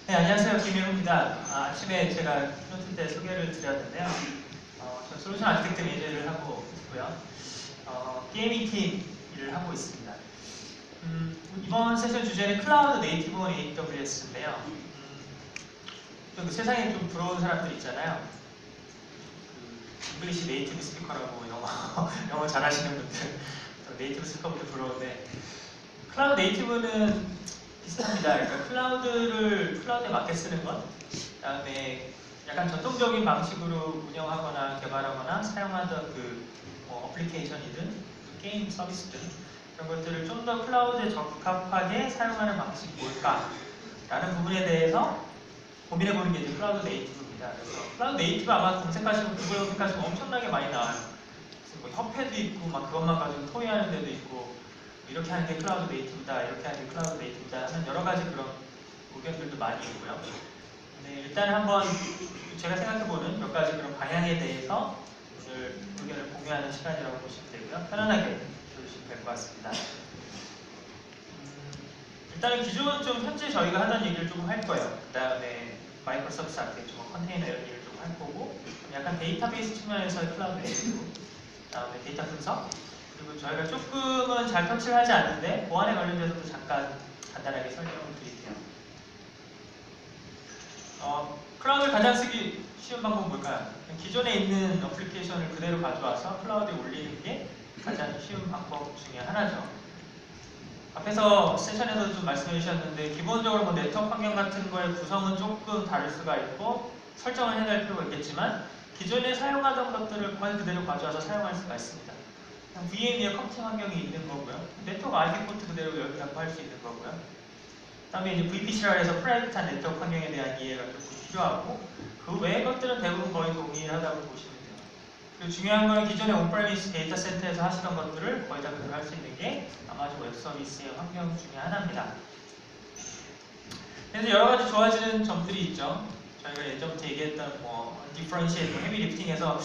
네, 안녕하세요. 김일호입니다. 아침에 제가 프론트 때 소개를 드렸는데요. 저 솔루션 아키텍트 매니저를 하고 있고요. 게이밍 팀 일을 하고 있습니다. 이번 세션 주제는 클라우드 네이티브 온 AWS인데요. 그 세상에 좀 부러운 사람들 있잖아요. 잉글리시 네이티브 스피커라고 영어 잘하시는 분들, 네이티브 스피커분들 부러운데, 클라우드 네이티브는 비슷합니다. 그러니까 클라우드에 맞게 쓰는 것, 그다음에 약간 전통적인 방식으로 운영하거나 개발하거나 사용하던 어플리케이션이든 게임 서비스든 그런 것들을 좀 더 클라우드에 적합하게 사용하는 방식이 뭘까라는 부분에 대해서 고민해보는 게 이제 클라우드 네이티브입니다. 그래서 클라우드 네이티브 아마 검색하시면 구글 검색하시면 엄청나게 많이 나와요. 그래서 뭐 협회도 있고 막 그것만 가지고 토의하는 데도 있고 이렇게 하는 게 클라우드 네이티브다, 이렇게 하는 게 클라우드 네이티브다 하는 여러 가지 그런 의견들도 많이 있고요. 네, 일단 한번 제가 생각해보는 몇 가지 그런 방향에 대해서 오늘 의견을 공유하는 시간이라고 보시면 되고요. 편안하게 들어주시면 될 것 같습니다. 일단은 기존 좀 현재 저희가 하던 얘기를 조금 할 거예요. 그 다음에 마이크로 서비스 아키텍처, 컨테이너 이런 얘기를 좀 할 거고, 약간 데이터베이스 측면에서의 클라우드 네이티브, 그 다음에 데이터 분석, 그리고 저희가 조금은 잘 터치를 하지 않는데 보안에 관련돼서도 잠깐 간단하게 설명을 드릴게요. 클라우드를 가장 쓰기 쉬운 방법은 뭘까요? 기존에 있는 어플리케이션을 그대로 가져와서 클라우드에 올리는 게 가장 쉬운 방법 중에 하나죠. 앞에서 세션에서도 좀 말씀해 주셨는데 기본적으로 뭐 네트워크 환경 같은 거의 구성은 조금 다를 수가 있고 설정을 해야 할 필요가 있겠지만 기존에 사용하던 것들을 거의 그대로 가져와서 사용할 수가 있습니다. VM이나 컴퓨터 환경이 있는 거고요. 네트워크 IP 포트 그대로 연결하고 할 수 있는 거고요. 그 다음에 이제 VPC라 해서 프라이빗한 네트워크 환경에 대한 이해가 조금 필요하고 그 외의 것들은 대부분 거의 동일하다고 보시면 돼요. 그리고 중요한 건 기존의 온프레미스 데이터 센터에서 하시던 것들을 거의 다 그대로 할 수 있는 게 아마존 웹 서비스의 환경 중에 하나입니다. 그래서 여러 가지 좋아지는 점들이 있죠. 저희가 예전부터 얘기했던 디퍼런시에이트, 헤비 리프팅에서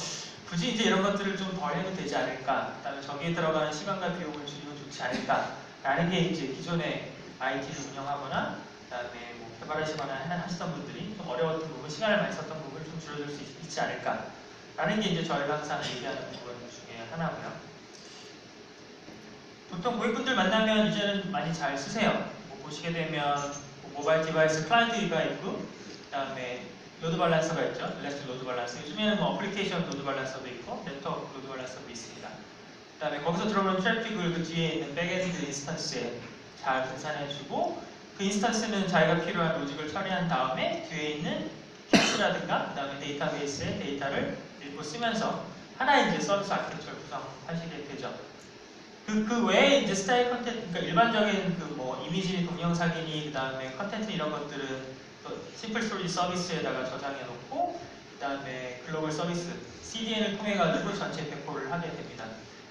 굳이 이제 이런 것들을 좀 덜 해도 되지 않을까, 그다음에 저기에 들어가는 시간과 비용을 줄이면 좋지 않을까라는 게 이제 기존에 IT를 운영하거나 그다음에 뭐 개발하시거나 하시던 분들이 좀 어려웠던 부분, 시간을 많이 썼던 부분을 좀 줄여줄 수 있지 않을까라는 게 이제 저희가 항상 얘기하는 부분 중에 하나고요. 보통 고객분들 만나면 이제는 많이 잘 쓰세요. 보시게 되면 모바일 디바이스 클라이언트가 있고 그다음에 로드 밸런서가 있죠. 일렉트릭 로드 밸런서. 요즘에는 뭐 어플리케이션 로드 밸런서도 있고 네트워크 로드 밸런서도 있습니다. 그다음에 거기서 들어오는 트래픽을 그 뒤에 있는 백엔드 인스턴스에 잘 분산해주고 그 인스턴스는 자기가 필요한 로직을 처리한 다음에 뒤에 있는 캐시라든가 그다음에 데이터베이스의 데이터를 읽고 쓰면서 하나의 이제 서비스 아키텍처를 구성하시게 되죠. 그 외에 이제 스타일 컨텐츠, 그러니까 일반적인 이미지, 동영상이니 그다음에 컨텐츠 이런 것들은 또 심플 스토리지 서비스에다가 저장해 놓고 그다음에 글로벌 서비스 CDN을 통해 가지고 전체 배포를 하게 됩니다.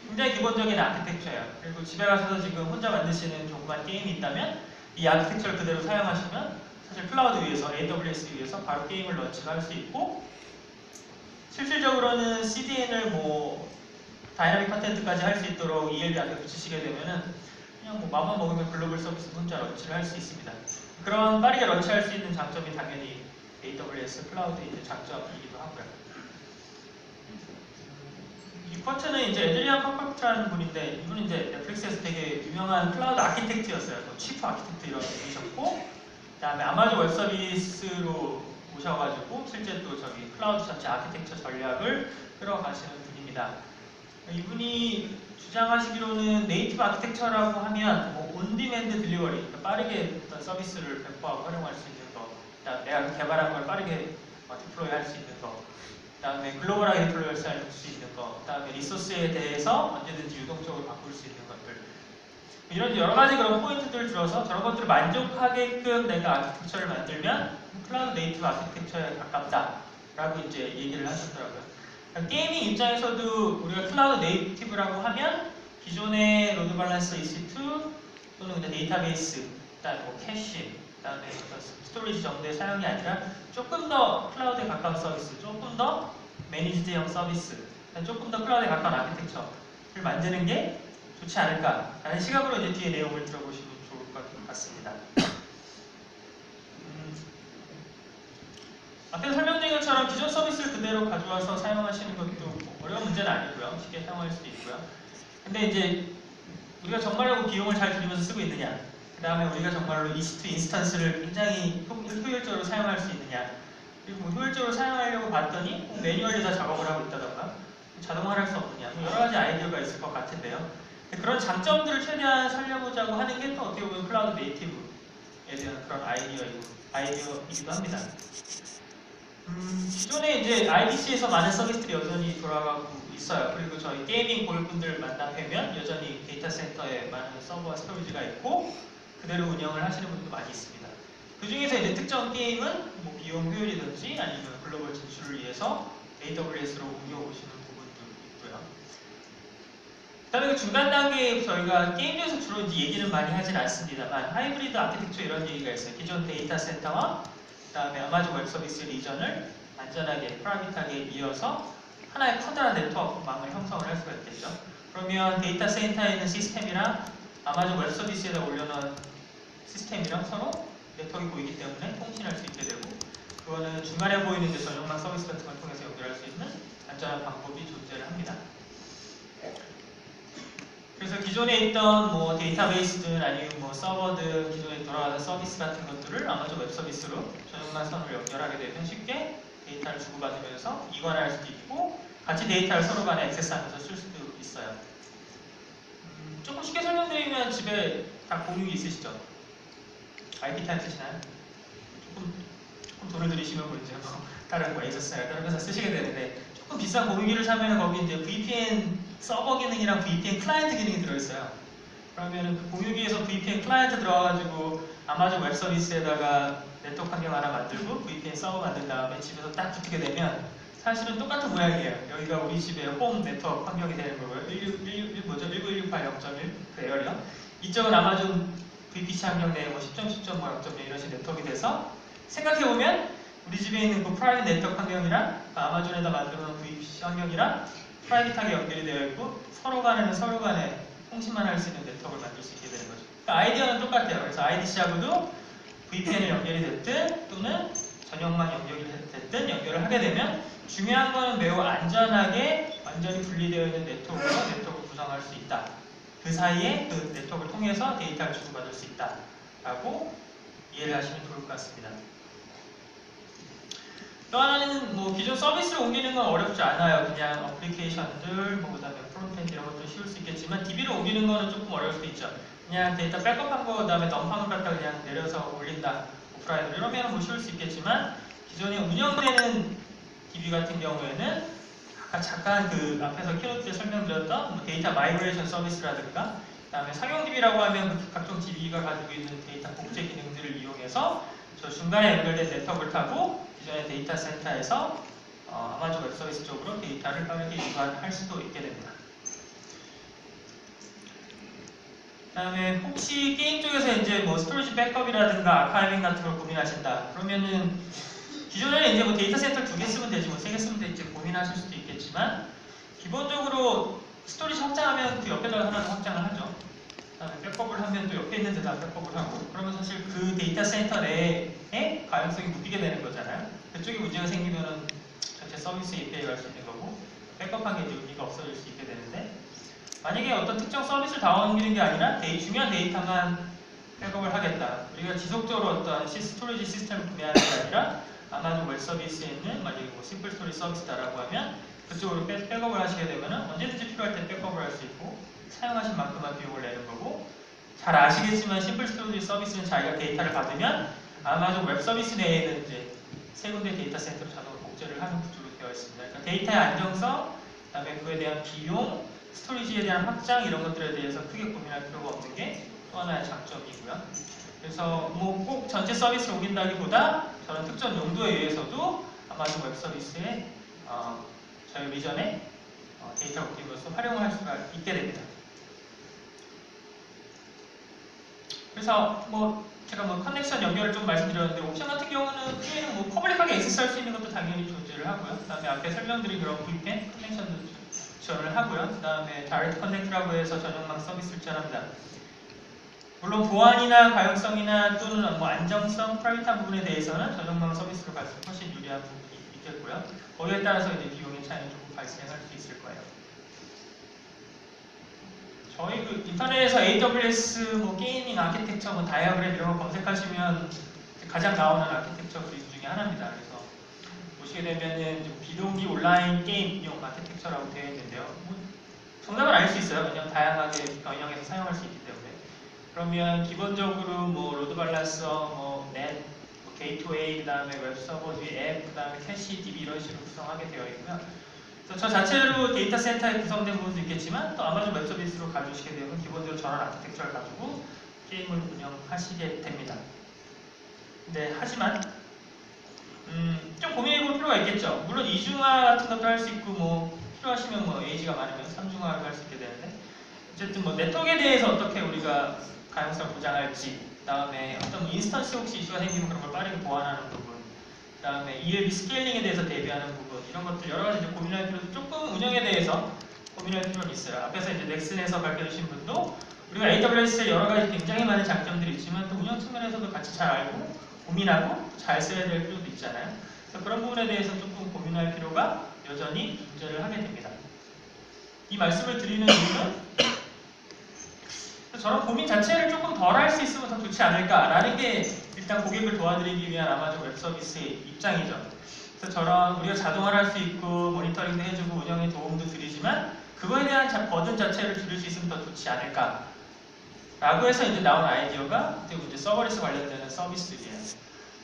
굉장히 기본적인 아키텍처예요. 그리고 집에 가셔서 지금 혼자 만드시는 조그만 게임이 있다면 이 아키텍처를 그대로 사용하시면 사실 클라우드 위에서 AWS 위에서 바로 게임을 런칭할 수 있고 실질적으로는 CDN을 다이나믹 컨텐츠까지 할 수 있도록 ELB 앞에 붙이시게 되면은 그냥 맘만 먹으면 글로벌 서비스 혼자 런치를 할 수 있습니다. 그런 빠르게 런치할 수 있는 장점이 당연히 AWS 클라우드의 이제 장점이기도 하고요. 이 쿼트는 이제 에드리안 컴퍼트라는 분인데 이분은 이제 넷플릭스에서 되게 유명한 클라우드 아키텍트였어요. 치프 아키텍트 이런 분이셨고 그다음에 아마존 웹 서비스로 오셔가지고 실제 또 저기 클라우드 전체 아키텍처 전략을 끌어가시는 분입니다. 이분이 주장하시기로는 네이티브 아키텍처라고 하면 온디맨드 딜리버리, 그러니까 빠르게 어떤 서비스를 배포하고 활용할 수 있는 거, 그다음 내가 개발한 걸 빠르게 디플로이 할 수 있는 거, 그다음에 글로벌하게 디플로이 할 수 있는 거, 그다음에 리소스에 대해서 언제든지 유동적으로 바꿀 수 있는 것들, 이런 여러 가지 그런 포인트들을 들어서 저런 것들을 만족하게끔 내가 아키텍처를 만들면 클라우드 네이티브 아키텍처에 가깝다라고 이제 얘기를 하셨더라고요. 게이밍 입장에서도 우리가 클라우드 네이티브라고 하면 기존의 로드 밸런서 EC2 또는 데이터베이스, 그다음에 캐시, 그다음에 스토리지 정도의 사용이 아니라 조금 더 클라우드에 가까운 서비스, 조금 더 매니지드형 서비스, 조금 더 클라우드에 가까운 아키텍처를 만드는 게 좋지 않을까라는 시각으로 이제 뒤에 내용을 들어보시면 좋을 것 같습니다. 앞에서 설명드린 것처럼 기존 서비스를 그대로 가져와서 사용하시는 것도 뭐 어려운 문제는 아니고요. 쉽게 사용할 수도 있고요. 근데 이제 우리가 정말로 비용을 잘 들이면서 쓰고 있느냐, 그 다음에 우리가 정말로 EC2 인스턴스를 굉장히 효율적으로 사용할 수 있느냐, 그리고 효율적으로 사용하려고 봤더니 매뉴얼에다 작업을 하고 있다던가 자동화를 할 수 없느냐, 여러 가지 아이디어가 있을 것 같은데요. 그런 장점들을 최대한 살려보자고 하는 게 또 어떻게 보면 클라우드 네이티브에 대한 그런 아이디어이기도 합니다. 기존에 이제 IDC에서 많은 서비스들이 여전히 돌아가고 있어요. 그리고 저희 게이밍 고객분들 만나뵈면 여전히 데이터 센터에 많은 서버와 스토리지가 있고 그대로 운영을 하시는 분들도 많이 있습니다. 그 중에서 이제 특정 게임은 뭐 비용 효율이든지 아니면 글로벌 진출을 위해서 AWS로 옮겨오시는 부분도 있고요. 그다음에 그 중간 단계에 저희가 게임에서 주로 이제 얘기는 많이 하진 않습니다만 하이브리드 아키텍처 이런 얘기가 있어요. 기존 데이터 센터와 그다음에 아마존 웹 서비스 리전을 안전하게 프라이빗하게 이어서 하나의 커다란 네트워크망을 형성을 할 수가 있겠죠. 그러면 데이터 센터에 있는 시스템이랑 아마존 웹 서비스에다 올려놓은 시스템이랑 서로 네트워크가 보이기 때문에 통신할 수 있게 되고, 그거는 중간에 보이는 이제 전용망 서비스 같은 걸 통해서 연결할 수 있는 안전한 방법이 존재를 합니다. 그래서 기존에 있던 뭐 데이터베이스든 아니면 뭐 서버든 기존에 돌아가던 서비스 같은 것들을 아마존 웹 서비스로 전용망 선으로 연결하게 되면 쉽게 데이터를 주고받으면서 이관할 수도 있고 같이 데이터를 서로 간에 액세스하면서 쓸 수도 있어요. 조금 쉽게 설명드리면 집에 다 공유기 있으시죠? IP 타임 쓰시나요? 조금 돈을 들이시면 뭐 이제 뭐 다른 거 에이서스나 다른 회사 쓰시게 되는데 조금 비싼 공유기를 사면 거기 이제 VPN 서버 기능이랑 VPN 클라이언트 기능이 들어있어요. 그러면 그 공유기에서 VPN 클라이언트 들어가가지고 아마존 웹 서비스에다가 네트워크 환경 하나 만들고 VPN 서버 만든 다음에 집에서 딱 붙게 되면 사실은 똑같은 모양이에요. 여기가 우리 집의 홈 네트워크 환경이 되는 거고요. 19168.0.1 그 에어리어. 이쪽은 아마존 VPC 환경 내에 뭐 10.10.0.0 이런 식의 네트워크가 돼서 생각해보면 우리 집에 있는 그 프라이빗 네트워크 환경이랑 그 아마존에다 만들어 놓은 VPC 환경이랑 프라이빗하게 연결이 되어 있고 서로 간에 통신만 할 수 있는 네트워크를 만들 수 있게 되는 거죠. 그러니까 아이디어는 똑같아요. 그래서 IDC하고도 VPN이 연결이 됐든 또는 전용망 연결이 됐든 연결을 하게 되면 중요한 거는 매우 안전하게 완전히 분리되어 있는 네트워크를 구성할 수 있다. 그 사이에 그 네트워크를 통해서 데이터를 주고받을 수 있다. 라고 이해를 하시면 좋을 것 같습니다. 또 하나는 뭐 기존 서비스를 옮기는 건 어렵지 않아요. 그냥 어플리케이션들, 뭐 그다음에 프론트엔드 이런 것도 쉬울 수 있겠지만 DB를 옮기는 거는 조금 어려울 수도 있죠. 그냥 데이터 백업한 거 그다음에 덤프한 걸 갖다 그냥 내려서 올린다. 오프라인으로 이러면 뭐 쉬울 수 있겠지만 기존에 운영되는 DB 같은 경우에는 아까 잠깐 그 앞에서 키노트 때 설명드렸던 뭐 데이터 마이그레이션 서비스라든가 그다음에 상용 DB라고 하면 그 각종 DB가 가지고 있는 데이터 복제 기능들을 이용해서 저 중간에 연결된 네트워크를 타고 기존의 데이터 센터에서 아마존 웹 서비스 쪽으로 데이터를 빠르게 이관할 수도 있게 됩니다. 그 다음에 혹시 게임 쪽에서 이제 뭐 스토리지 백업이라든가 아카이빙 같은 걸 고민하신다. 그러면은 기존에는 이제 뭐 데이터 센터 2개 쓰면 되지 뭐 3개 쓰면 되지 고민하실 수도 있겠지만 기본적으로 스토리지 확장하면 그 옆에다가 하나 더 확장을 하죠. 그다음에 백업을 하면 또 옆에 있는 데다 백업을 하고 그러면 사실 그 데이터 센터 내에 가용성이 묶이게 되는 거잖아요. 그쪽에 문제가 생기면은 전체 서비스 API 갈 수 있는 거고 백업한 게 의미가 없어질 수 있게 되는데 만약에 어떤 특정 서비스를 다 옮기는 게 아니라 중요한 데이터만 백업을 하겠다. 우리가 지속적으로 어떤 스토리지 시스템을 구매하는 게 아니라 아마존 웹 서비스에 있는 만약에 뭐 심플 스토리 서비스다라고 하면 그쪽으로 백업을 하시게 되면 언제든지 필요할 때 백업을 할 수 있고 사용하신 만큼만 비용을 내는 거고 잘 아시겠지만 심플 스토리지 서비스는 자기가 데이터를 받으면 아마존 웹 서비스 내에는 이제 세 군데 데이터 센터로 자동으로 복제를 하는 구조로 되어 있습니다. 그러니까 데이터의 안정성, 그다음에 그에 대한 비용, 스토리지에 대한 확장 이런 것들에 대해서 크게 고민할 필요가 없는 게 또 하나의 장점이고요. 그래서 뭐 꼭 전체 서비스를 옮긴다기보다 저런 특정 용도에 의해서도 아마존 웹 서비스에 저희 리전에 데이터 옮김으로써 활용할 수가 있게 됩니다. 그래서 뭐 제가 뭐 커넥션 연결을 좀 말씀드렸는데 옵션 같은 경우는 크게는 뭐 퍼블릭하게 액세스할 수 있는 것도 당연히 존재를 하고요. 그다음에 앞에 설명드린 그런 VPN 커넥션도 지원을 하고요. 그다음에 다이렉트 커넥트라고 해서 전용망 서비스를 지원합니다. 물론 보안이나 가용성이나 또는 뭐 안정성, 프라이빗한 부분에 대해서는 저정망 서비스로 갈수록 훨씬 유리한 부분이 있겠고요. 거기에 따라서 이제 비용의 차이는 조금 발생할 수 있을 거예요. 저희 그 인터넷에서 AWS 뭐 게이밍 아키텍처, 뭐 다이아그램 이런 거 검색하시면 가장 나오는 아키텍처 그림 중에 하나입니다. 그래서 보시게 되면은 좀 비동기 온라인 게임용 아키텍처라고 되어 있는데요. 뭐 정답은 알 수 있어요. 왜냐하면 다양하게 변형해서 사용할 수 있기 때문에. 그러면 기본적으로 뭐 로드 밸런서, 뭐 넷, 뭐 게이트웨이, 그 다음에 웹 서버 뒤에 앱, 그 다음에 캐시, DB 이런 식으로 구성하게 되어 있고요. 그래서 저 자체로 데이터 센터에 구성된 부분도 있겠지만 또 아마존 웹 서비스로 가주시게 되면 기본적으로 저런 아키텍처를 가지고 게임을 운영하시게 됩니다. 네, 하지만 좀 고민해볼 필요가 있겠죠. 물론 이중화 같은 것도 할 수 있고 뭐 필요하시면 뭐 에이지가 많으면 삼중화를 할 수 있게 되는데 어쨌든 뭐 네트워크에 대해서 어떻게 우리가 가용성을 보장할지, 그 다음에 어떤 인스턴스 혹시 이슈가 생기면 그런 걸 빠르게 보완하는 부분, 그 다음에 ELB 스케일링에 대해서 대비하는 부분, 이런 것들 여러 가지 이제 고민할 필요도 조금 운영에 대해서 고민할 필요는 있어요. 앞에서 이제 넥슨에서 밝혀주신 분도 우리가 AWS에 여러 가지 굉장히 많은 장점들이 있지만 또 운영 측면에서도 같이 잘 알고 고민하고 잘 써야 될 필요도 있잖아요. 그래서 그런 부분에 대해서 조금 고민할 필요가 여전히 존재를 하게 됩니다. 이 말씀을 드리는 이유는 저런 고민 자체를 조금 덜 할 수 있으면 더 좋지 않을까라는 게 일단 고객을 도와드리기 위한 아마존 웹 서비스의 입장이죠. 그래서 저런 우리가 자동화를 할 수 있고 모니터링도 해주고 운영에 도움도 드리지만 그거에 대한 버든 자체를 줄일 수 있으면 더 좋지 않을까 라고 해서 이제 나온 아이디어가 이제 서버리스 관련되는 서비스들이에요.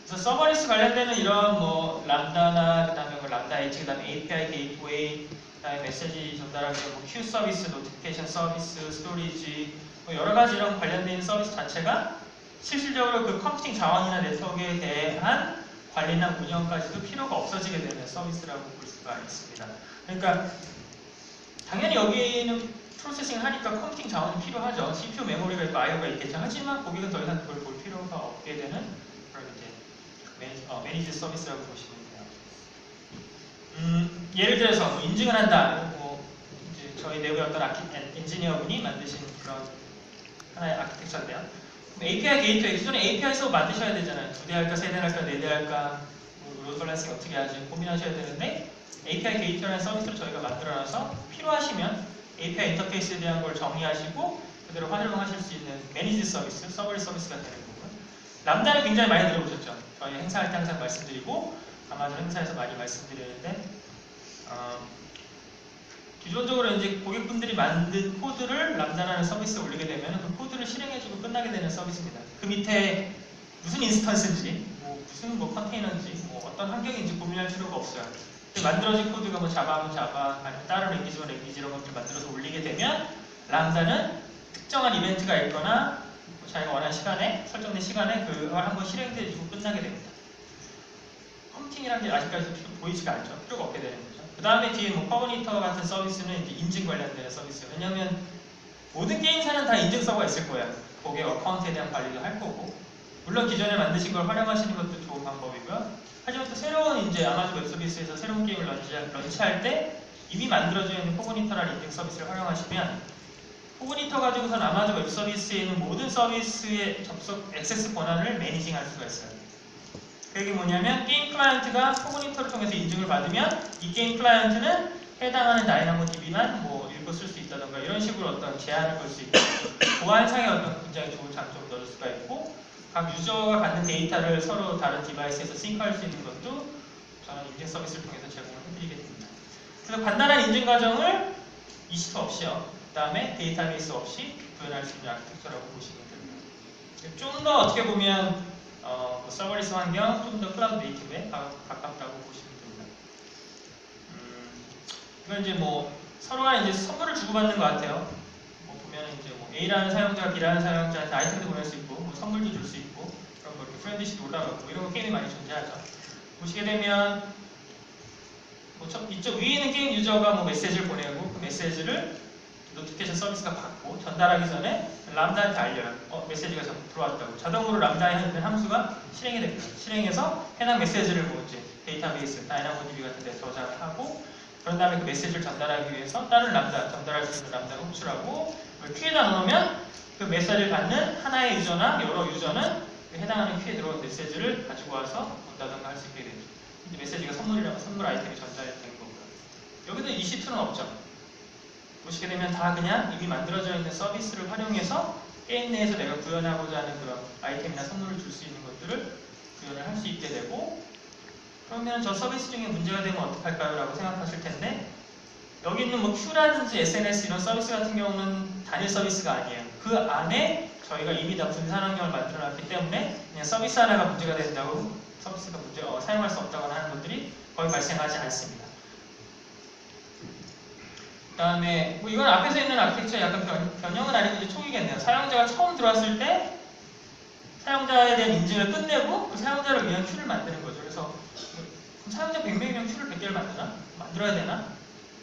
그래서 서버리스 관련되는 이런 뭐 람다나 그다음에 뭐 람다 H, 그다음에 API 게이트웨이, 그다음에 메시지 전달하기 뭐 큐 서비스, 노티피케이션 서비스, 스토리지 뭐 여러 가지 이런 관련된 서비스 자체가 실질적으로 그 컴퓨팅 자원이나 네트워크에 대한 관리나 운영까지도 필요가 없어지게 되는 서비스라고 볼 수가 있습니다. 그러니까 당연히 여기는 프로세싱을 하니까 컴퓨팅 자원이 필요하죠. CPU 메모리가 있고 IO가 있겠죠. 하지만 고객은 더 이상 그걸 볼 필요가 없게 되는 그런 이제 매니지 서비스라고 보시면 돼요. 예를 들어서 뭐 인증을 한다. 뭐 이제 저희 내부의 어떤 엔지니어분이 만드신 그런 하나의 아키텍처인데요. API 게이트웨이, 기존에 API 서버 만드셔야 되잖아요. 2대 할까, 3대 할까, 4대 할까, 뭐 로드 밸런싱 어떻게 하지 고민하셔야 되는데 API 게이트웨이라는 서비스를 저희가 만들어놔서 필요하시면 API 인터페이스에 대한 걸 정의하시고 그대로 활용하실 수 있는 매니지 서비스, 서버리 서비스가 되는 거고요. 람다를 굉장히 많이 들어보셨죠? 저희 행사할 때 항상 말씀드리고 아마존 행사에서 많이 말씀드리는데 기본적으로 이제 고객분들이 만든 코드를 람다라는 서비스에 올리게 되면 그 코드를 실행해주고 끝나게 되는 서비스입니다. 그 밑에 무슨 인스턴스인지, 무슨 컨테이너인지, 어떤 환경인지 고민할 필요가 없어요. 만들어진 코드가 뭐 자바면 자바, 아니면 다른 랭귀지면 랭귀지 이런 것들 만들어서 올리게 되면 람다는 특정한 이벤트가 있거나 자기가 원하는 시간에, 설정된 시간에 그걸 한번 실행해주고 끝나게 됩니다. 컴퓨팅이라는 게 아직까지 보이지가 않죠. 필요가 없게 되는 거죠. 그 다음에 뒤에 뭐 커버니터 같은 서비스는 이제 인증 관련되는 서비스예요. 왜냐하면 모든 게임사는 다 인증서가 있을 거예요. 고객 어카운트에 대한 관리도 할 거고, 물론 기존에 만드신 걸 활용하시는 것도 좋은 방법이고요. 하지만 또 새로운 이제 아마존 웹 서비스에서 새로운 게임을 런치할 때 이미 만들어져 있는 코그니터라는 인증 서비스를 활용하시면 코그니터 가지고선 아마존 웹 서비스에 있는 모든 서비스의 접속 액세스 권한을 매니징할 수가 있어요. 그게 뭐냐면 게임 클라이언트가 코그니터를 통해서 인증을 받으면 이 게임 클라이언트는 해당하는 다이나모DB만 뭐 읽고 쓸 수 있다던가 이런 식으로 어떤 제한을 걸 수 있고 보안상의 어떤 굉장히 좋은 장점을 넣을 수가 있고 각 유저가 갖는 데이터를 서로 다른 디바이스에서 싱크할 수 있는 것도 저는 인증 서비스를 통해서 제공을 해드리게 됩니다. 그래서 간단한 인증 과정을 EC2 없이요. 그 다음에 데이터베이스 없이 구현할 수 있는 아키텍처라고 보시면 됩니다. 좀 더 어떻게 보면 서버리스 환경, 좀 더 클라우드 네이티브에 가깝다고 보시면 됩니다. 이건 이제 뭐 서로가 이제 선물을 주고받는 것 같아요. 보면 이제 뭐 A라는 사용자가 B라는 사용자한테 아이템도 보낼 수 있고, 뭐 선물도 줄 수 있고, 그런 거 이렇게 프렌드십도 올라가고 이런 거 게임이 많이 존재하죠. 보시게 되면 뭐 이쪽 위에 있는 게임 유저가 뭐 메시지를 보내고 그 메시지를 노티피케이션 서비스가 받고 전달하기 전에 람다한테 알려요. 메시지가 들어왔다고. 자동으로 람다에 있는 함수가 실행이 됩니다. 실행해서 해당 메시지를 뭐 이제 데이터베이스, 다이나모DB 같은 데 저장하고 그런 다음에 그 메시지를 전달하기 위해서 다른 람다, 전달할 수 있는 람다를 호출하고 큐에다 넣으면 그 메시지를 받는 하나의 유저나 여러 유저는 그 해당하는 큐에 들어온 메시지를 가지고 와서 본다던가 할 수 있게 되죠. 이제 메시지가 선물이라면 선물 아이템이 전달되는 거고요. 여기도 EC2는 없죠. 보시게 되면 다 그냥 이미 만들어져 있는 서비스를 활용해서 게임 내에서 내가 구현하고자 하는 그런 아이템이나 선물을 줄 수 있는 것들을 구현을 할 수 있게 되고, 그러면 저 서비스 중에 문제가 되면 어떡할까요? 라고 생각하실 텐데, 여기 있는 뭐 Q라든지 SNS 이런 서비스 같은 경우는 단일 서비스가 아니에요. 그 안에 저희가 이미 다 분산 환경을 만들어 놨기 때문에 그냥 서비스 하나가 문제가 된다고 서비스가 사용할 수 없다거나 하는 것들이 거의 발생하지 않습니다. 그 다음에 뭐 이건 앞에서 있는 아키텍처 약간 변형은 아니고 이제 초기겠네요. 사용자가 처음 들어왔을 때 사용자에 대한 인증을 끝내고 그 사용자를 위한 큐를 만드는 거죠. 그래서 사용자 100명이면 큐를 100개를 만들어야 되나?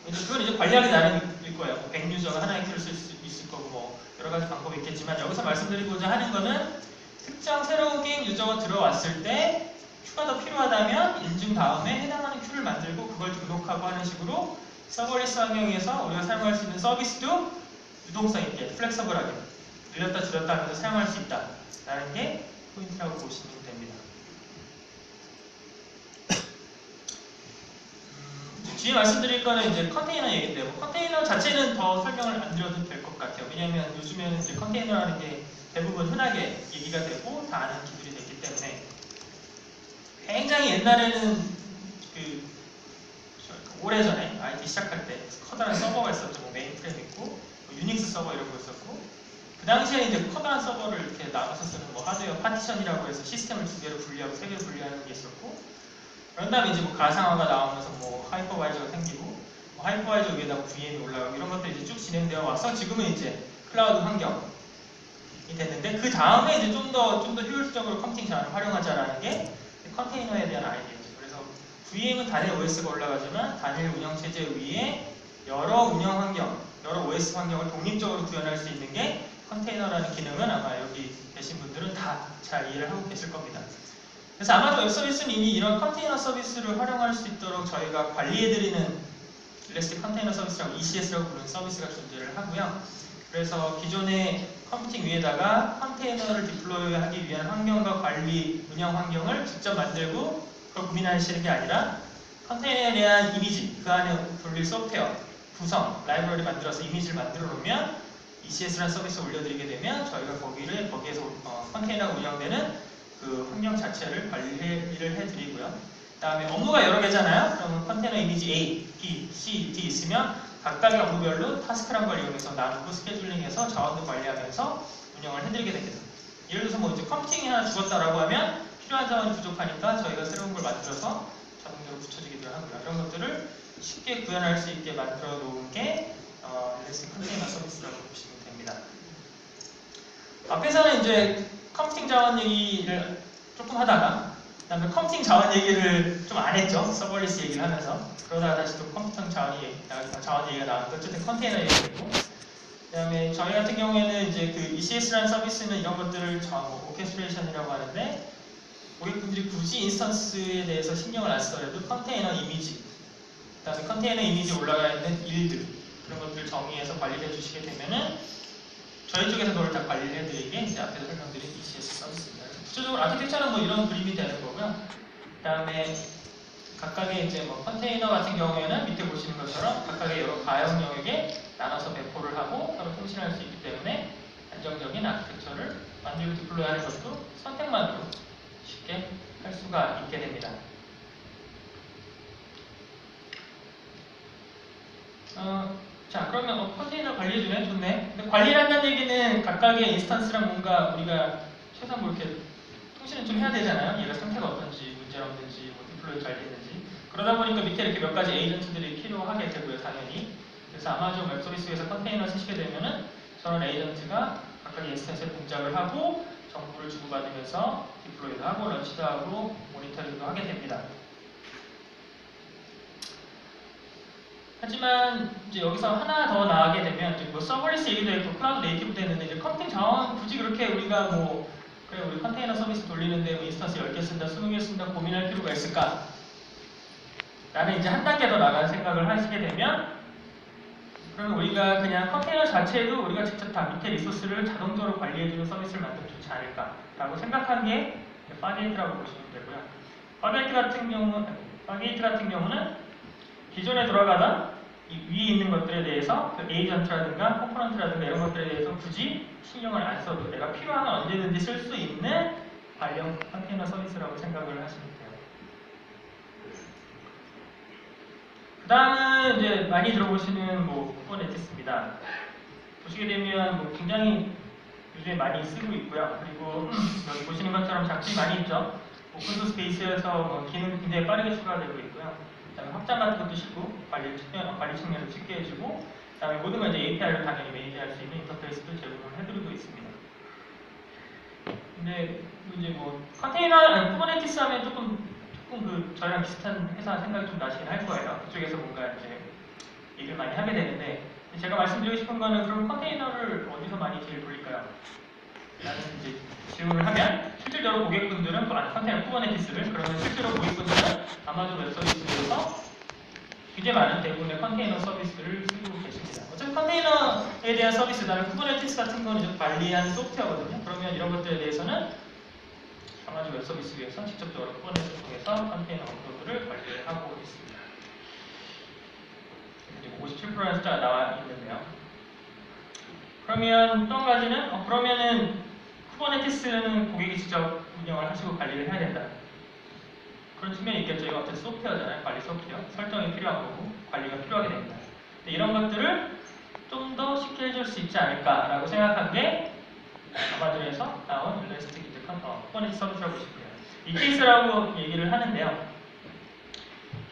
그건 이제 관리하기 나름일 거예요. 뭐 100유저가 하나의 큐를 쓸 수 있을 거고 뭐 여러 가지 방법이 있겠지만, 여기서 말씀드리고자 하는 거는 특정 새로운 게임 유저가 들어왔을 때 큐가 더 필요하다면 인증 다음에 해당하는 큐를 만들고 그걸 등록하고 하는 식으로 서버리스 환경에서 우리가 사용할 수 있는 서비스도 유동성 있게, 플렉서블하게 늘렸다 줄였다 하면서 사용할 수 있다라는 게 포인트라고 보시면 됩니다. 뒤에 말씀드릴 거는 이제 컨테이너 얘기인데, 뭐 컨테이너 자체는 더 설명을 안 드려도 될 것 같아요. 왜냐하면 요즘에는 이제 컨테이너라는 게 대부분 흔하게 얘기가 되고 다 아는 기술이 됐기 때문에, 굉장히 옛날에는 오래전에 IT 시작할 때 커다란 서버가 있었죠. 뭐 메인프레임 있고 뭐 유닉스 서버 이런 거 있었고, 그 당시에 이제 커다란 서버를 이렇게 나눠서 쓰는 뭐 하드웨어 파티션이라고 해서 시스템을 두 개로 분리하고 세 개로 분리하는 게 있었고, 그런 다음에 이제 뭐 가상화가 나오면서 뭐 하이퍼바이저가 생기고 뭐 하이퍼바이저 위에다가 VM이 올라가고 이런 것들이 이제 쭉 진행되어 와서 지금은 이제 클라우드 환경이 됐는데, 그 다음에 이제 좀 더 효율적으로 컴퓨팅 자원을 활용하자라는 게 컨테이너에 대한 아이디어죠. 그래서 VM은 단일 OS가 올라가지만 단일 운영체제 위에 여러 운영 환경, 여러 OS 환경을 독립적으로 구현할 수 있는 게 컨테이너라는 기능은 아마 여기 계신 분들은 다 잘 이해를 하고 계실 겁니다. 그래서 아마도 웹서비스는 이미 이런 컨테이너 서비스를 활용할 수 있도록 저희가 관리해드리는 일렉스틱 컨테이너 서비스라고 ECS라고 부르는 서비스가 존재를 하고요. 그래서 기존의 컴퓨팅 위에다가 컨테이너를 디플로이하기 위한 환경과 관리, 운영 환경을 직접 만들고 그걸 고민하시는 게 아니라 컨테이너에 대한 이미지, 그 안에 돌릴 소프트웨어, 구성, 라이브러리 만들어서 이미지를 만들어 놓으면 ECS라는 서비스를 올려드리게 되면 저희가 거기에서 컨테이너가 운영되는 그 환경 자체를 관리를 해드리고요. 그 다음에 업무가 여러 개잖아요. 그러면 컨테이너 이미지 A, B, C, D 있으면 각각의 업무별로 타스크란 걸 이용해서 나누고 스케줄링해서 자원도 관리하면서 운영을 해드리게 됩니다. 예를 들어서 뭐 이제 컴퓨팅이 하나 죽었다라고 하면 필요한 자원이 부족하니까 저희가 새로운 걸 만들어서 자동으로 붙여주기도 하고요. 이런 것들을 쉽게 구현할 수 있게 만들어 놓은 게 일렉스틱 컨테이너 서비스라고 보시면 됩니다. 앞에서는 이제 컴퓨팅 자원 얘기를 조금 하다가 그 다음에 컴퓨팅 자원 얘기를 좀 안 했죠. 서버리스 얘기를 하면서. 그러다가 다시 또 컴퓨팅 자원 얘기가 나왔는데 어쨌든 컨테이너 얘기했고, 그 다음에 저희 같은 경우에는 이제 그 ECS라는 서비스는 이런 것들을 오케스트레이션이라고 하는데, 고객분들이 굳이 인스턴스에 대해서 신경을 안 쓰더라도 컨테이너 이미지, 그 다음에 컨테이너 이미지에 올라가 있는 일들, 그런 것들을 정의해서 관리를 해주시게 되면은 저희 쪽에서 그걸 다 관리를 해드리게 이제 앞에서 설명드린 ECS 서비스입니다. 구체적으로 아키텍처는 뭐 이런 그림이 되는 거고요. 그 다음에 각각의 이제 뭐 컨테이너 같은 경우에는 밑에 보시는 것처럼 각각의 여러 가형 영역에 나눠서 배포를 하고 서로 통신할 수 있기 때문에 안정적인 아키텍처를 만들고 디플로이하는 것도 선택만으로 쉽게 할 수가 있게 됩니다. 자, 그러면 컨테이너 관리해주네? 좋네. 근데 관리를 한다는 얘기는 각각의 인스턴스랑 뭔가 우리가 최소한 뭐 이렇게 통신을 좀 해야 되잖아요. 얘가 상태가 어떤지, 문제가 없는지, 뭐 디플로이 잘 됐는지. 그러다 보니까 밑에 이렇게 몇 가지 에이전트들이 필요하게 되고요, 당연히. 그래서 아마존 웹서비스에서 컨테이너 쓰시게 되면은 저런 에이전트가 각각의 인스턴스에 동작을 하고 정보를 주고받으면서 디플로이도 하고 런치도 하고 모니터링도 하게 됩니다. 하지만 이제 여기서 하나 더 나가게 되면 이제 뭐 서버리스 얘기도 했고 클라우드 네이티브도 했는데 이제 컴퓨팅 자원 굳이 그렇게 우리가 뭐 그래 우리 컨테이너 서비스 돌리는데 뭐 인스턴스 10개 쓴다 20개 쓴다 고민할 필요가 있을까? 라는 이제 한 단계 더 나가는 생각을 하시게 되면 그러면 우리가 그냥 컨테이너 자체도 우리가 직접 다 밑에 리소스를 자동적으로 관리해주는 서비스를 만들면 좋지 않을까라고 생각한 게 파게이트라고 보시면 되고요. 파게이트 같은 경우는 기존에 돌아가던 이 위에 있는 것들에 대해서 그 에이전트라든가 컴포넌트라든가 이런 것들에 대해서 굳이 신경을 안 써도 내가 필요하면 언제든지 쓸 수 있는 관련 컨테이너 서비스라고 생각을 하시면 돼요. 그 다음은 이제 많이 들어보시는 쿠버네티스입니다. 보시게 되면 굉장히 요즘에 많이 쓰고 있고요. 그리고 여기 보시는 것처럼 장점이 많이 있죠. 오픈소스 베이스에서 기능이 굉장히 빠르게 추가되고 있고요. 그다음에 확장 같은 것도 쉽고 관리 측면을 쉽게 해주고, 그다음에 모든 걸 이제 API를 당연히 매니지할 수 있는 인터페이스도 제공을 해드리고 있습니다. 근데 이제 쿠버네티스 하면 조금 저희랑 비슷한 회사 생각이 좀 나시긴 할 거예요. 그쪽에서 뭔가 이제 얘기를 많이 하게 되는데, 제가 말씀드리고 싶은 거는 그럼 컨테이너를 어디서 많이 제일 돌릴까요? 라는 이제 질문을 하면 실질적으로 고객분들은 컨테이너 쿠버네티스를, 그러면 실제로 고객분들은 아마존 웹 서비스에서 굉장히 많은 대부분의 컨테이너 서비스를 쓰고 계십니다. 어차피 컨테이너에 대한 서비스, 다른 쿠버네티스 같은 거는 좀 관리하는 소프트웨어거든요. 그러면 이런 것들에 대해서는 아마존 웹 서비스 위에서 직접적으로 쿠버네티스 통해서 컨테이너 업로드를 관리를 하고 있습니다. 57%라는 숫자가 나와 있는데요. 그러면 또 한 가지는 그러면은 쿠버네티스는 고객이 직접 운영을 하시고 관리를 해야 된다. 그런 측면이 있겠죠. 이거 어쨌든 소프트웨어잖아요. 관리 소프트웨어. 설정이 필요한 거고 관리가 필요하게 됩니다. 이런 것들을 좀 더 쉽게 해줄 수 있지 않을까라고 생각한 게 아마존에서 나온 일러스틱 쿠버네티스 서비스라고 보시면 돼요. 이 케이스라고 얘기를 하는데요.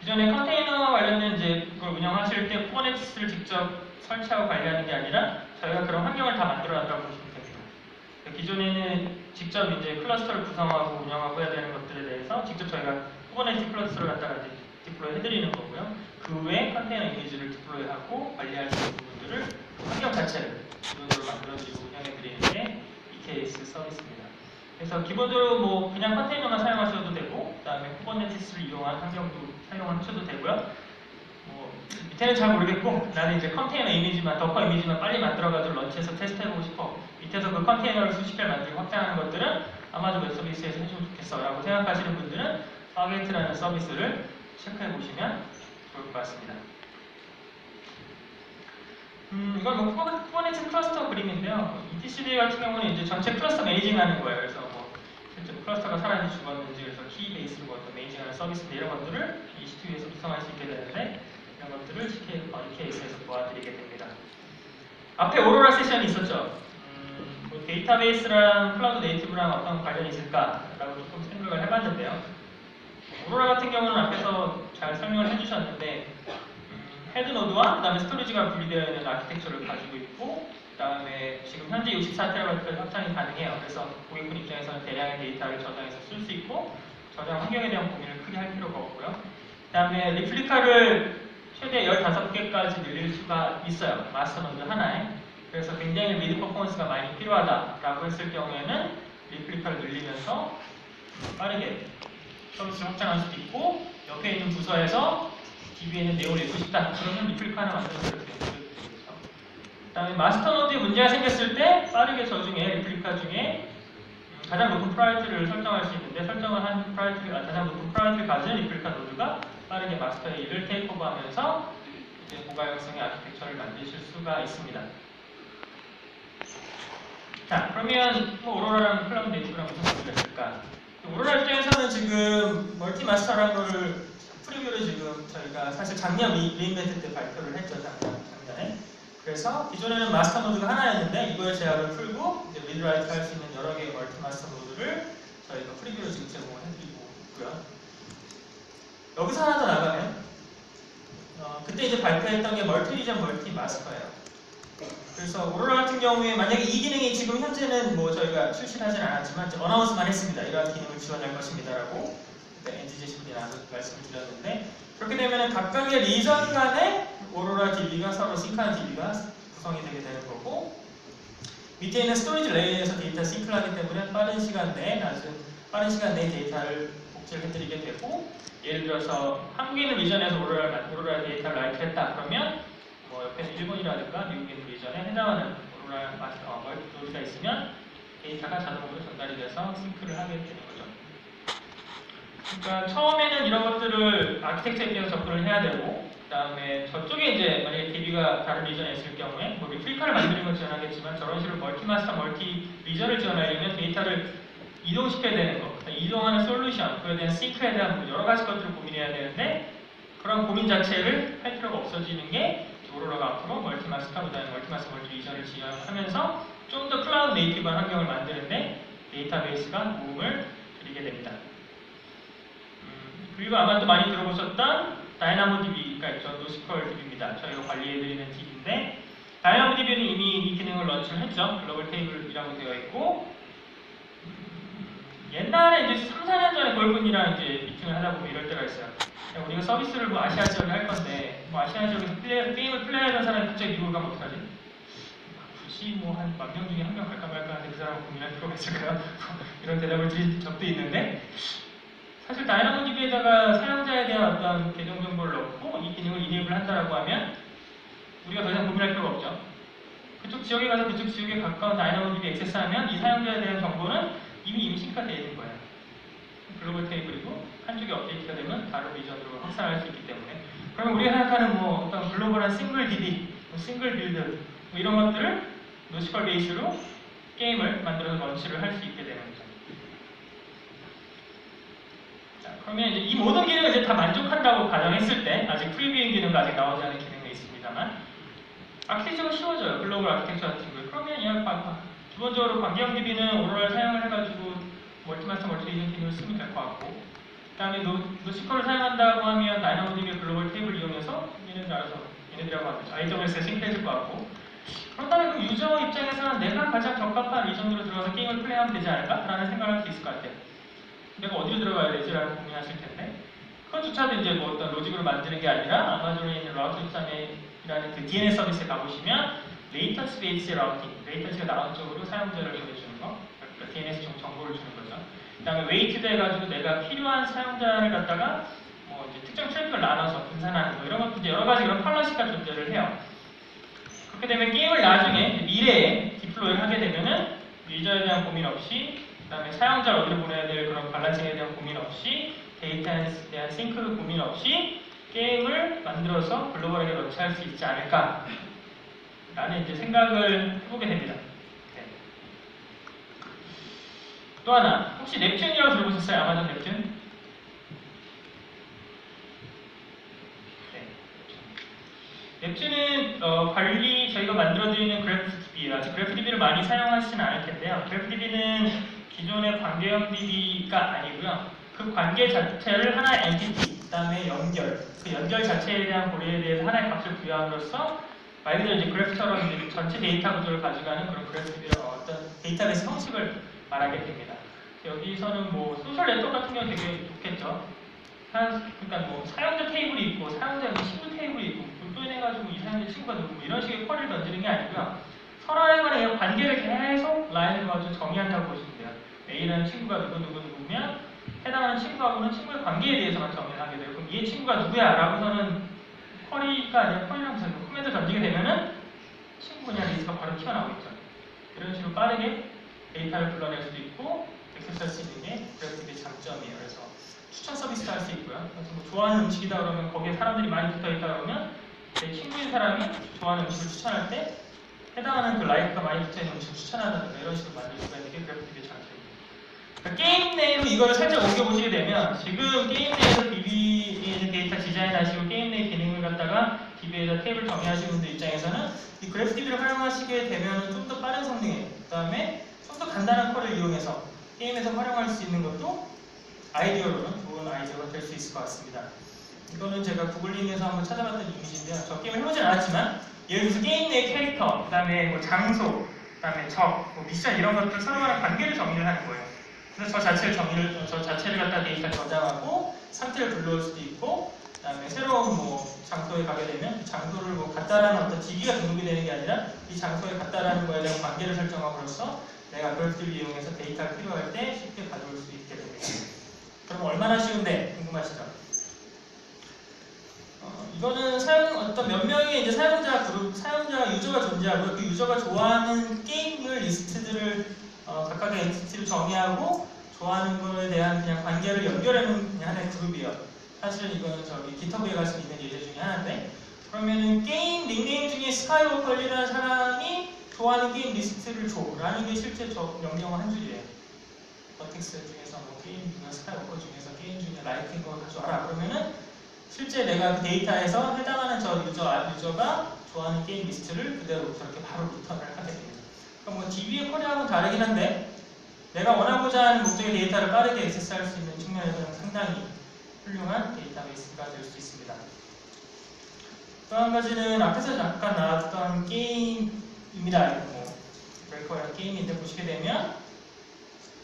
기존에 컨테이너 관련된 이제 그걸 운영하실 때 쿠버네티스를 직접 설치하고 관리하는 게 아니라 저희가 그런 환경을 다 만들어놨다고 보시면 됩니다. 기존에는 직접 이제 클러스터를 구성하고 운영하고 해야 되는 것들에 대해서 직접 저희가 쿠버네티스 클러스터를 갖다가 이제 디플로이 해드리는 거고요. 그 외에 컨테이너 이미지를 디플로이하고 관리할 수 있는 부분들을 환경 자체를 기본적으로 만들어드리고 운영해드리는 게 EKS 서비스입니다. 그래서 기본적으로 그냥 컨테이너만 사용하셔도 되고, 그 다음에 쿠버네티스를 이용한 환경도 사용을 하셔도 되고요. 밑에는 잘 모르겠고, 나는 이제 컨테이너 이미지만, 더커 이미지만 빨리 만들어가지고 런치해서 테스트해보고 싶어. 밑에서 그 컨테이너를 수십 개 만들고 확장하는 것들은 아마존 웹 서비스에서 해주면 좋겠어 라고 생각하시는 분들은 파게이트라는 서비스를 체크해보시면 좋을 것 같습니다. 이건 쿠버네티스 클러스터 그림인데요. ETCD 같은 경우는 이제 전체 클러스터 매니징하는 거예요. 그래서 실제 클러스터가 살았는지 죽었는지, 그래서 키 베이스로 매니징하는 서비스인데, 이런 것들을 EC2에서 구성할 수 있게 되는데, 이런 것들을 EKS에서 도와드리게 됩니다. 앞에 오로라 세션이 있었죠. 데이터베이스랑 클라우드 네이티브랑 어떤 관련이 있을까라고 조금 생각을 해봤는데요. 오로라 같은 경우는 앞에서 잘 설명을 해주셨는데, 헤드노드와 그 다음에 스토리지가 분리되어 있는 아키텍처를 가지고 있고, 그 다음에 지금 현재 64TB까지 확장이 가능해요. 그래서 고객분 입장에서는 대량의 데이터를 저장해서 쓸 수 있고, 저장 환경에 대한 고민을 크게 할 필요가 없고요. 그 다음에 리플리카를 최대 15개까지 늘릴 수가 있어요. 마스터노드 하나에. 그래서 굉장히 미드 퍼포먼스가 많이 필요하다라고 했을 경우에는 리플리카를 늘리면서 빠르게 서비스를 확장할 수도 있고, 옆에 있는 부서에서 DB에는 내용을 읽고 싶다. 그러면 리플리카 하나 만들어서 이렇게 되겠죠. 그 다음에 마스터노드에 문제가 생겼을 때 빠르게 저 중에 리플리카 중에 가장 높은 프라이어티를 설정할 수 있는데, 설정을 한 가장 높은 프라이어티를 가진 리플리카 노드가 빠르게 마스터의 일을 테이크오버하면서 이제 고가형성의 아키텍처를 만드실 수가 있습니다. 자, 그러면 오로라랑 클라우드 네이티브랑 무슨 관계가 있을까? 오로라 입장에서는 지금 멀티 마스터라는 거를 프리뷰를 지금 저희가 사실 작년 리인벤트 때 발표를 했죠. 작년에. 그래서 기존에는 마스터 노드가 하나였는데, 이거의 제약을 풀고 이제 리드라이트 할 수 있는 여러 개의 멀티 마스터 노드를 저희가 프리뷰로 지금 제공을 해드리고 있고요. 여기서 하나 더 나가면 그때 이제 발표했던 게 멀티 리전 멀티 마스터예요. 그래서 오로라 같은 경우에 만약에 이 기능이 지금 현재는 저희가 출시를 하진 않았지만 어나운스만 했습니다. 이러한 기능을 지원할 것입니다라고 NGJ 분이 말씀을 드렸는데, 그렇게 되면 각각의 리전 간에 오로라 DB가 서로 싱크하는 DB가 구성이 되게 되는 거고, 밑에 있는 스토리지 레이어에서 데이터 싱크를 하기 때문에 빠른 시간 내에 데이터를 복제를 해드리게 되고, 예를 들어서 한국에 있는 리전에서 오로라 데이터를 라이트했다 그러면 옆에는 일본이라든가 미국에 있는 리전에 해당하는 오로라 노드가 있으면 데이터가 자동으로 전달이 돼서 싱크를 하게 되는 거죠. 그러니까 처음에는 이런 것들을 아키텍처에 비해서 접근을 해야 되고, 그 다음에 저쪽에 이제 만약에 DB가 다른 리전에 있을 경우에 뭐 리플리카를 만드는 건 지원하겠지만 저런 식으로 멀티마스터, 멀티 리전을 지원하려면 데이터를 이동시켜야 되는 거, 이동하는 솔루션, 그에 대한 싱크에 대한 여러 가지 것들을 고민해야 되는데 그런 고민 자체를 할 필요가 없어지는 게 오로라가 앞으로 멀티마스터, 그다음에 멀티마스터, 멀티 리전을 지원하면서 좀 더 클라우드 네이티브한 환경을 만드는데 데이터베이스가 도움을 드리게 됩니다. 그리고 아마 또 많이 들어보셨던 다이나모DB가 있죠. 노스컬 DB입니다. 저희가 관리해드리는 DB인데 다이나모DB는 이미 이 기능을 런칭을 했죠. 글로벌 테이블이라고 되어 있고 옛날에 이제 3, 4년 전에 골프님이랑 이제 미팅을 하다 보면 이럴 때가 있어요. 우리가 서비스를 뭐 아시아 지역에 할 건데 뭐 아시아 지역에서 게임을 플레이하던 사람이 갑자기 미국을 가면 어떡하지? 굳이 뭐 한 10,000명 중에 1명 갈까 말까 하는데 그 사람은 고민할 필요가 있을까요? 이런 대답을 드린 적도 있는데 사실 다이나모DB에다가 사용자에 대한 어떤 계정 정보를 넣고 이 기능을 이네이블 한다라고 하면 우리가 더 이상 고민할 필요가 없죠. 그쪽 지역에 가서 그쪽 지역에 가까운 다이나모DB 액세스하면 이 사용자에 대한 정보는 이미 싱크가 되어 있는 거예요. 글로벌 테이블이고 한쪽에 업데이트가 되면 다른 리전으로 확산할 수 있기 때문에 그러면 우리가 생각하는 뭐 어떤 글로벌한 싱글 DB, 싱글 빌드 뭐 이런 것들을 노스컬 베이스로 게임을 만들어서 런치를 할 수 있게 되는 거죠. 자, 그러면 이제 이 모든 기능을 이제 다 만족한다고 가정했을 때 아직 프리뷰잉 기능도 아직 나오지 않은 기능이 있습니다만 아키텍처가 쉬워져요. 글로벌 아키텍처 같은 거예요. 그러면 그냥 기본적으로 관계형 DB는 오로라를 사용을 해가지고 멀티마스터, 멀티리전 기능을 쓰면 될 것 같고 그 다음에 노스컬을 사용한다고 하면 다이나모DB의 글로벌 테이블 이용해서 얘네들 알아서 얘네들하고 하죠. AWS에 싱크해줄 것 같고 그렇다면 그 유저 입장에서는 내가 가장 적합한 리전으로 들어가서 게임을 플레이하면 되지 않을까? 라는 생각을 할 수 있을 것 같아요. 내가 어디로 들어가야 되지? 라는 고민하실 텐데 그것조차도 이제 뭐 어떤 로직으로 만드는 게 아니라 아마존에 있는 라우터 13이라는 그 DNS 서비스에 가보시면 레이턴시 베이스 라우팅, 레이턴시가 나온 쪽으로 사용자를 보내주는 거, 그러니까 DNS 정보를 주는 거죠. 그 다음에 웨이트드 해가지고 내가 필요한 사용자를 갖다가 뭐 이제 특정 트래픽을 나눠서 분산하는 거 이런 것도 이제 여러 가지 이런 컬러시가 존재를 해요. 그렇게 되면 게임을 나중에 미래에 디플로이를 하게 되면은 유저에 대한 고민 없이 그 다음에 사용자를 어디로 보내야 될 그런 밸런싱에 대한 고민 없이 데이터에 대한 싱크 고민 없이 게임을 만들어서 글로벌하게 런치할 수 있지 않을까 라는 이제 생각을 해보게 됩니다. 네. 또 하나 혹시 넵튠이라고 들어보셨어요? 아마존 넵튠? 넵튠은 관리 저희가 만들어드리는 그래프DB, 아직 그래프DB를 많이 사용하시지는 않을 텐데요. 그래프DB는 기존의 관계형 DB가 아니고요. 그 관계 자체를 하나의 엔티티, 그 다음에 연결, 그 연결 자체에 대한 고려에 대해서 하나의 값을 부여함으로써 말 그대로 이제 그래프처럼 이제 전체 데이터 구조를 가져가는 그런 그래프DB의 어떤 데이터베이스 형식을 말하게 됩니다. 여기서는 뭐 소셜 네트워크 같은 경우 되게 좋겠죠. 그러니까 뭐 사용자 테이블이 있고 사용자 친구 테이블이 있고 해가지고 이 사람의 친구가 누구 이런 식의 쿼리를 던지는 게 아니고요. 서로에 관한 관계를 계속 라인을 가지고 정의한다고 보시면 돼요. A라는 친구가 누구면 해당하는 친구하고는 친구의 관계에 대해서만 정의를 하게 돼요. 그럼 얘 친구가 누구야? 라고서는 쿼리가 아니라 쿼리랑 무슨 코멘트 던지게 되면은 친구 그냥 리스트가 바로 튀어나오겠죠. 이런 식으로 빠르게 데이터를 불러낼 수도 있고 액세스할 수 있는 게 그래프DB의 장점이에요. 그래서 추천 서비스도 할 수 있고요. 그래서 뭐 좋아하는 음식이다 그러면 거기에 사람들이 많이 붙어있다 그러면 내 친구인 사람이 좋아하는 음식을 추천할 때 해당하는 그 라이크가 많이 붙어있는 음식을 추천한다든가 이런 식으로 만들 수가 있는 게 그래프DB의 장점입니다. 그러니까 게임 내로 이걸 살짝 옮겨보시게 되면 지금 게임 내에서 DB에 데이터 디자인하시고 게임 내 기능을 갖다가 DB에다 테이블 정의하시는 분들 입장에서는 이 그래프DB를 활용하시게 되면 좀 더 빠른 성능에 그 다음에 좀 더 간단한 쿼리를 이용해서 게임에서 활용할 수 있는 것도 아이디어로는 좋은 아이디어가 될 수 있을 것 같습니다. 이거는 제가 구글링에서 한번 찾아봤던 이미지인데요. 저 게임을 해보진 않았지만 예를 들어서 게임 내 캐릭터, 그 다음에 뭐 장소, 그 다음에 적, 뭐 미션 이런 것들 서로 간의 관계를 정의를 하는 거예요. 그래서 저 자체를 갖다 데이터 저장하고 상태를 불러올 수도 있고 그 다음에 새로운 뭐 장소에 가게 되면 그 장소를 뭐 갖다라는 어떤 DB가 등록이 되는 게 아니라 이 장소에 갖다라는 거에 대한 관계를 설정함으로써 내가 그래프DB 이용해서 데이터가 필요할 때 쉽게 가져올 수 있게 됩니다. 그럼 얼마나 쉬운데 궁금하시죠? 이거는 어떤 몇 명의 이제 사용자 그룹, 사용자 유저가 존재하고 그 유저가 좋아하는 게임을 리스트들을 각각의 엔티티로 정의하고 좋아하는 거에 대한 그냥 관계를 연결하는 그냥 하나의 그룹이에요. 사실은 이거는 저기 GitHub에 갈 수 있는 예제 중에 하나인데, 그러면은 게임 닉네임 중에 스카이워컬이라는 사람이 좋아하는 게임 리스트를 줘라는 게 실제 저 명령어 한 줄이에요. 버텍스 중에서 뭐 게임 중에 스카이워컬 중에서 게임 중에 라이크인 거 가져와라. 그러면은 실제 내가 그 데이터에서 해당하는 저 유저가 좋아하는 게임 리스트를 그대로 저렇게 바로 리턴을 하게 됩니다. 그럼 뭐 DB의 쿼리하고는 다르긴 한데 내가 원하고자 하는 목적의 데이터를 빠르게 액세스할 수 있는 측면에서는 상당히 훌륭한 데이터베이스가 될 수 있습니다. 또 한 가지는 앞에서 잠깐 나왔던 게임입니다. 뭐 브레이커라는 게임인데 보시게 되면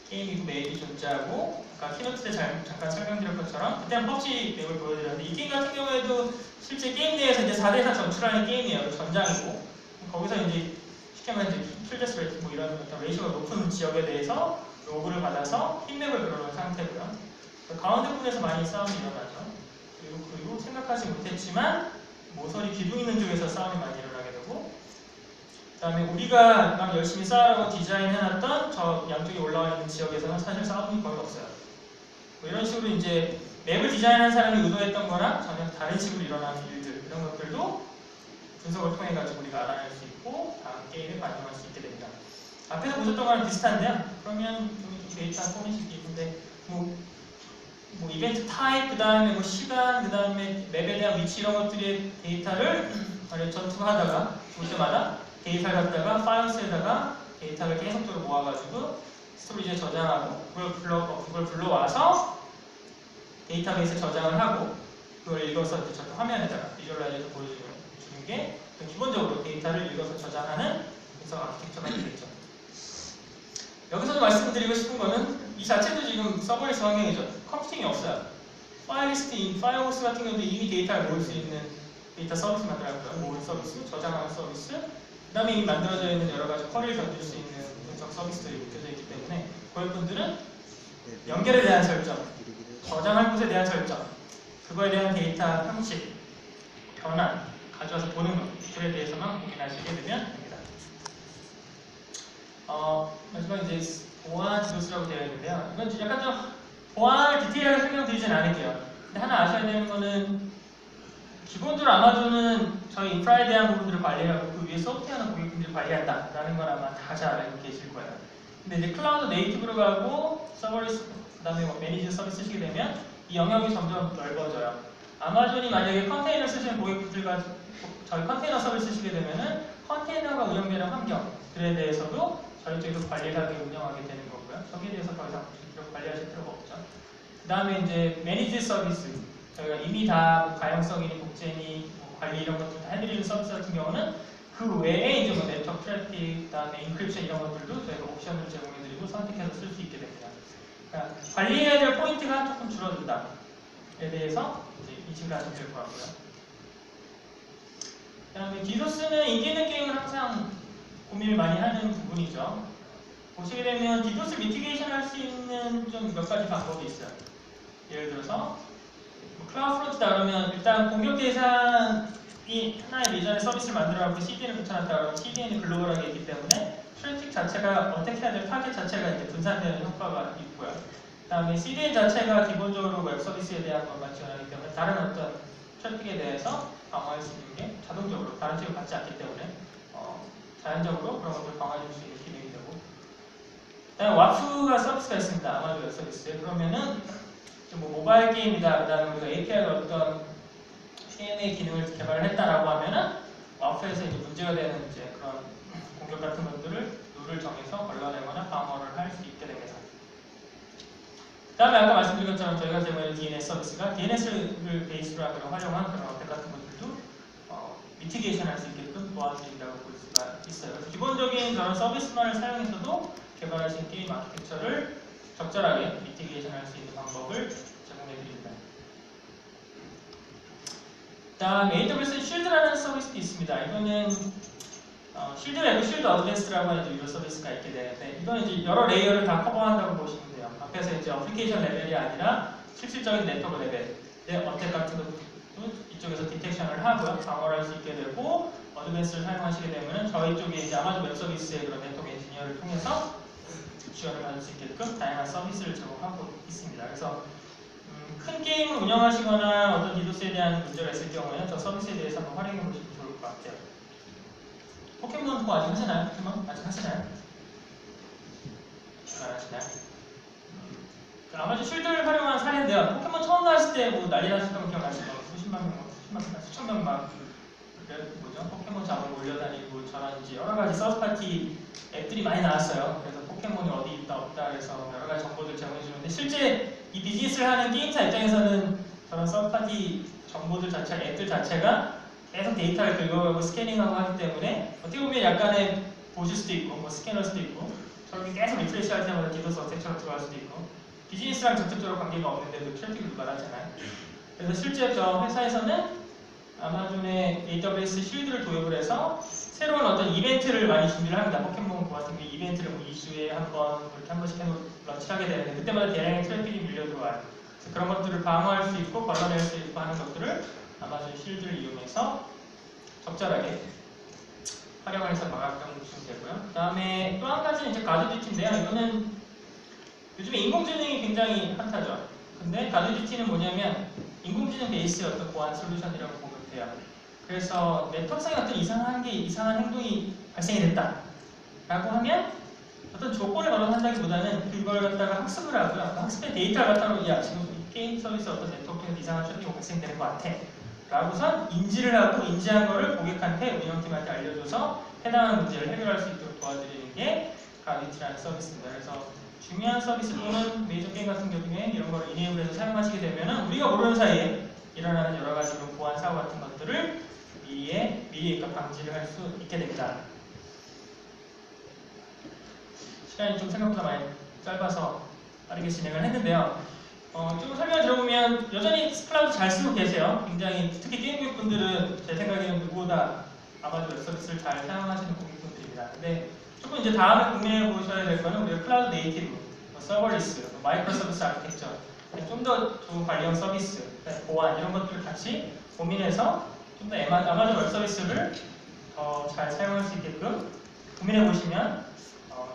게임이고 맵이 존재하고 아까 키노트 때 잠깐 설명드린 것처럼 그때는 PUBG 맵을 보여드렸는데 이 게임 같은 경우에도 실제 게임 내에서 이제 4대4 전투라는 게임이에요. 전장이고 거기서 이제 쉽게 말해서 킬데스 레이트 뭐 이런 어떤 레이셔가 높은 지역에 대해서 로그를 받아서 hit맵을 그려놓은 상태고요. 가운데 부분에서 많이 싸움이 일어나죠. 그리고 생각하지 못했지만 모서리 기둥 있는 쪽에서 싸움이 많이 일어나게 되고, 그 다음에 우리가 막 열심히 쌓으라고 디자인해놨던 저 양쪽에 올라와 있는 지역에서는 사실 싸움이 거의 없어요. 뭐 이런 식으로 이제 맵을 디자인한 사람이 의도했던 거랑 전혀 다른 식으로 일어나는 일들, 이런 것들도 분석을 통해 가지고 우리가 알아낼 수 있고 다음 게임에 반영할 수 있게 됩니다. 앞에서 보셨던 거랑 비슷한데요. 그러면 좀 데이터 포맷이 있는데 뭐 이벤트 타입, 그 다음에 뭐 시간, 그 다음에 맵에 대한 위치 이런 것들의 데이터를 전투하다가 볼 때마다 데이터를 갖다가 파일스에다가 데이터를 계속적으로 모아가지고 스토리지에 저장하고 그걸 불러와서 데이터베이스에 저장을 하고 그걸 읽어서 이제 저 화면에다가 비주얼라이저에서 보여주는 게 기본적으로 데이터를 읽어서 저장하는 분석 아키텍처가 되겠죠. 여기서도 말씀드리고 싶은 거는 이 자체도 지금 서버리스 환경이죠. 컴퓨팅이 없어요. 파일리스트, 파이어호스 같은 경우도 이미 데이터를 모을 수 있는 데이터 서비스 만들었고요. 모을 서비스, 저장하는 서비스, 그 다음에 이미 만들어져 있는 여러 가지 쿼리를 던질 수 있는 분석 서비스들이 묶여져 있기 때문에 고객분들은 연결에 대한 설정, 저장할 곳에 대한 설정, 그거에 대한 데이터 형식, 변환, 가져와서 보는 것들에 대해서만 고민하시게 되면 됩니다. 마지막에 이제 보안 디도스라고 되어 있는데요. 이건 약간 좀 보안을 디테일하게 설명드리진 않을게요. 근데 하나 아셔야 되는 거는 기본적으로 아마존은 저희 인프라에 대한 부분들을 관리하고 그 위에 소프트웨어는 고객분들이 관리한다라는 건 아마 다 잘 알고 계실 거예요. 근데 이제 클라우드 네이티브로 가고 서버리스, 그 다음에 뭐 매니지 서비스 쓰시게 되면 이 영역이 점점 넓어져요. 아마존이 만약에 컨테이너 쓰시는 고객분들과 저희 컨테이너 서비스 쓰시게 되면은 컨테이너가 운영되는 환경들에 대해서도 저희 쪽에서 관리를 하게 운영하게 되는 거고요. 저기에 대해서 더 이상 관리하실 필요가 없죠. 그 다음에 이제 매니지 서비스, 저희가 이미 다뭐 가용성이니 복제니 뭐 관리 이런 것들 다 해드리는 서비스 같은 경우는 그 외에 이제 뭐 네트워크 트래픽, 그 다음에 인크립션 이런 것들도 저희가 옵션을 제공해드리고 선택해서 쓸 수 있게 됩니다. 그러니까 관리해야 될 포인트가 조금 줄어든다에 대해서 이제 인식을 하시면 될 것 같고요. 그 다음에 디도스는 인기 있는 게임을 항상 고민을 많이 하는 부분이죠. 보시게 되면 디도스 미티게이션 할 수 있는 좀 몇 가지 방법이 있어요. 예를 들어서 뭐 클라우드 프론트다 그러면 일단 공격 대상이 하나의 리전의 서비스를 만들어갖고 CDN을 붙여놨다 그러면 CDN이 글로벌하게 있기 때문에 트래픽 자체가 어떻게 해야 될 타겟 자체가 이제 분산되는 효과가 있고요. 그 다음에 CDN 자체가 기본적으로 웹 서비스에 대한 것만 지원하기 때문에 다른 어떤 트래픽에 대해서 방어할 수 있는 게 자동적으로 다른 쪽을 받지 않기 때문에 자연적으로 그런 것들을 방어해줄 수 있는 기능이 되고, 그다음에 와프가 서비스가 있습니다. 아마존 웹 서비스에. 그러면은 뭐 모바일 게임이다, 그다음에 우리가 API가 어떤 CMA 기능을 개발을 했다라고 하면은 와프에서 이제 문제가 되는 이제 그런 공격 같은 것들을 룰을 정해서 걸러내거나 방어를 할 수 있게 됩니다. 그다음에 아까 말씀드린 것처럼 저희가 제공하는 DNS 서비스가 DNS를 베이스로 활용한 그런 어택 같은 것들도 미티게이션 할 수 있게끔 도와드린다고 볼 수가 있어요. 그래서 기본적인 그런 서비스만을 사용해서도 개발하신 게임 아키텍처를 적절하게 미티게이션 할 수 있는 방법을 제공해드립니다. 다음 AWS 쉴드라는 서비스도 있습니다. 이거는 쉴드 말고 쉴드 어드밴스드라고 하는 유료 서비스가 있게 되는데 이거는 이제 여러 레이어를 다 커버한다고 보시면 돼요. 앞에서 이제 어플리케이션 레벨이 아니라 실질적인 네트워크 레벨의 어택 같은 것도 이쪽에서 디텍션을 하고요. 방어를 할 수 있게 되고 어드밴스를 사용하시게 되면 저희 쪽에 이제 아마존 웹 서비스의 그런 네트워크 엔지니어를 통해서 지원을 받을 수 있게끔 다양한 서비스를 제공하고 있습니다. 그래서 큰 게임을 운영하시거나 어떤 디도스에 대한 문제가 있을 경우에는 저 서비스에 대해서 한번 활용해 보시면 좋을 것 같아요. 포켓몬 고 아직 하시나요? 포켓몬? 아직 하시나요? 안 하시나요? 아마존 쉴드를 활용한 사례인데요. 포켓몬 처음 나왔을 때 뭐 난리 났었던 거 기억나시죠? 수십만 명, 수천 명 막 뭐죠? 포켓몬 잡으러 몰려다니고 저런 이제 여러 가지 서드파티 앱들이 많이 나왔어요. 그래서 포켓몬이 어디 있다 없다 그래서 여러 가지 정보들 제공해 주는데 실제 이 비즈니스를 하는 게임사 입장에서는 저런 서드파티 정보들 자체, 앱들 자체가 계속 데이터를 긁어가고 스캐닝하고 하기 때문에 어떻게 보면 약간의 보실 수도 있고 뭐 스캐너일 수도 있고 저렇게 계속 리프레시 할 때마다 디도스 어택처럼 들어갈 수도 있고 비즈니스랑 직접적으로 관계가 없는데도 트래픽이 유발하잖아요. 그래서 실제 저 회사에서는 아마존의 AWS 쉴드를 도입을 해서 새로운 어떤 이벤트를 많이 준비를 합니다. 포켓몬 고 같은 게 이벤트를 뭐 2주에 한 번 이렇게 한 번씩 런치를 하게 되는데 그때마다 대량의 트래픽이 밀려 들어와요. 그래서 그런 것들을 방어할 수 있고 걸러낼 수 있고 하는 것들을 아마존 쉴드를 이용해서 적절하게 활용을 해서 막았다고 보시면 되고요. 그 다음에 또 한 가지는 이제 가드듀티인데요. 이거는 요즘에 인공지능이 굉장히 핫하죠. 근데 가드듀티는 뭐냐면 인공지능 베이스의 어떤 보안 솔루션이라고 보면 돼요. 그래서 네트워크상에 어떤 이상한 행동이 발생이 됐다 라고 하면 어떤 조건을 걸어서 한다기보다는 그걸 갖다가 학습을 하고요. 학습의 데이터를 갖다가 야 지금 이 게임 서비스 어떤 네트워크에서 이상한 트래픽이 발생되는 것 같아 라고선 인지를 하고 인지한 거를 고객한테 운영팀한테 알려줘서 해당하는 문제를 해결할 수 있도록 도와드리는 게 가드듀티라는 서비스입니다. 그래서 중요한 서비스 또는 메이저 게임 같은 경우에 이런 걸 이네이블해서 사용하시게 되면 우리가 모르는 사이에 일어나는 여러 가지 보안 사고 같은 것들을 미리 방지를 할 수 있게 됩니다. 시간이 좀 생각보다 많이 짧아서 빠르게 진행을 했는데요. 좀 설명을 들어보면 여전히 클라우드 잘 쓰고 계세요. 굉장히 특히 게임국 분들은 제 생각에는 누구보다 아마존 웹 서비스를 잘 사용하시는 고객분들입니다. 근데 조금 이제 다음에 고민해 보셔야 될 거는 우리가 클라우드 네이티브, 서버리스, 마이크로 서비스 아키텍처, 좀 더 좋은 관리형 서비스, 보안 이런 것들을 같이 고민해서 좀 더 아마존 웹 서비스를 더 잘 사용할 수 있게끔 고민해 보시면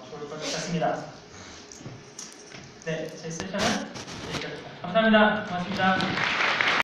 좋을 것 같습니다. 네, 제 세션은 여기까지입니다. 감사합니다. 고맙습니다.